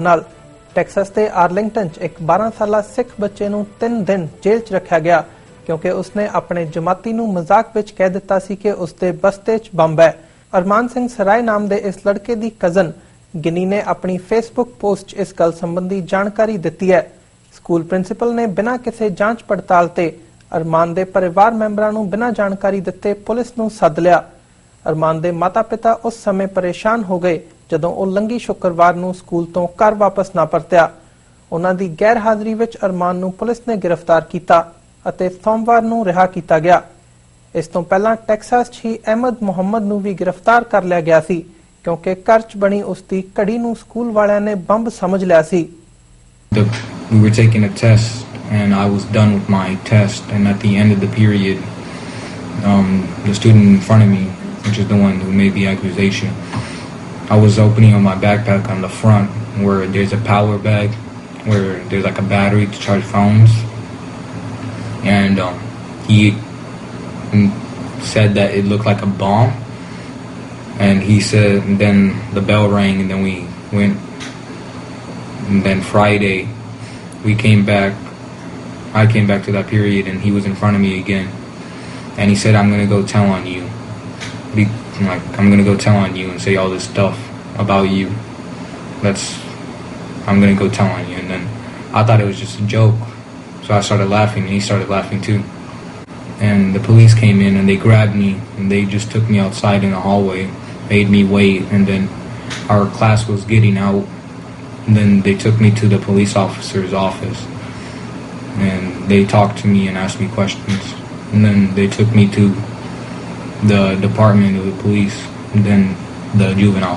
ਨਾਲ ਟੈਕਸਸ ਦੇ ਆਰਲਿੰਗਟਨ 'ਚ ਇੱਕ 12 ਸਾਲਾ ਸਿੱਖ ਬੱਚੇ ਨੂੰ 3 ਦਿਨ ਜੇਲ੍ਹ 'ਚ ਰੱਖਿਆ ਗਿਆ ਕਿਉਂਕਿ ਉਸਨੇ ਆਪਣੇ ਜਮਾਤੀ ਨੂੰ ਮਜ਼ਾਕ ਵਿੱਚ ਕਹਿ ਦਿੱਤਾ ਸੀ ਕਿ ਉਸਦੇ ਬਸਤੇ 'ਚ ਬੰਬ ਹੈ। ਅਰਮਾਨ ਸਿੰਘ ਸਰਾਏ ਨਾਮ ਦੇ ਇਸ ਲੜਕੇ ਦੀ ਕਜ਼ਨ ਗਿਨੀ ਨੇ ਆਪਣੀ ਫੇਸਬੁੱਕ ਪੋਸਟ 'ਚ ਇਸ ਗੱਲ ਸੰਬੰਧੀ ਜਾਣਕਾਰੀ ਦਿੱਤੀ ਹੈ। ਸਕੂਲ ਪ੍ਰਿੰਸੀਪਲ ਨੇ ਬਿਨਾਂ ਕਿਸੇ ਜਾਂਚ ਪੜਤਾਲ ਤੇ ਅਰਮਾਨ ਦੇ ਪਰਿਵਾਰ ਮੈਂਬਰਾਂ ਨੂੰ ਬਿਨਾਂ ਜਾਣਕਾਰੀ ਦਿੱਤੇ ਪੁਲਿਸ ਨੂੰ ਸੱਦ ਲਿਆ। ਅਰਮਾਨ ਦੇ ਮਾਤਾ-ਪਿਤਾ ਉਸ ਸਮੇਂ ਪਰੇਸ਼ਾਨ ਹੋ ਗਏ ਜਦੋਂ ਉਹ ਲੰਘੀ ਸ਼ੁੱਕਰਵਾਰ ਨੂੰ ਸਕੂਲ ਤੋਂ ਘਰ ਵਾਪਸ ਨਾ ਪਰਤਿਆ। ਉਹਨਾਂ ਦੀ ਗੈਰ ਹਾਜ਼ਰੀ ਵਿੱਚ ਅਰਮਾਨ ਨੂੰ ਪੁਲਿਸ ਨੇ ਗ੍ਰਿਫਤਾਰ ਕੀਤਾ ਅਤੇ ਸੋਮਵਾਰ ਨੂੰ ਰਿਹਾ ਕੀਤਾ ਗਿਆ। ਇਸ ਤੋਂ ਪਹਿਲਾਂ ਟੈਕਸਾਸ 'ਚ ਹੀ ਅਹਿਮਦ ਮੁਹੰਮਦ ਨੂੰ ਵੀ ਗ੍ਰਿਫਤਾਰ ਕਰ ਲਿਆ ਗਿਆ ਸੀ ਕਿਉਂਕਿ ਘਰ 'ਚ ਬਣੀ ਉਸ ਦੀ ਘੜੀ ਨੂੰ ਸਕੂਲ ਵਾਲਿਆਂ ਨੇ ਬੰਬ ਸਮਝ ਲਿਆ ਸੀ। We were taking a test and I was done with my test, and at the end of the period the student in front of me, which is the one who made the accusation, I was opening on my backpack on the front where there's a power bag where there's like a battery to charge phones, and he said that it looked like a bomb, and he said, and then the bell rang and then we went, and then Friday I came back to that period and he was in front of me again, and he said, I'm gonna go tell on you, I'm gonna go tell on you and say all this stuff about you, I'm gonna go tell on you. And then I thought it was just a joke, so I started laughing and he started laughing too, and the police came in and they grabbed me and they just took me outside in the hallway, made me wait, and then our class was getting out. And then they took me to the police officer's office and they talked to me and asked me questions, and then they took me to the department of the police and then the juvenile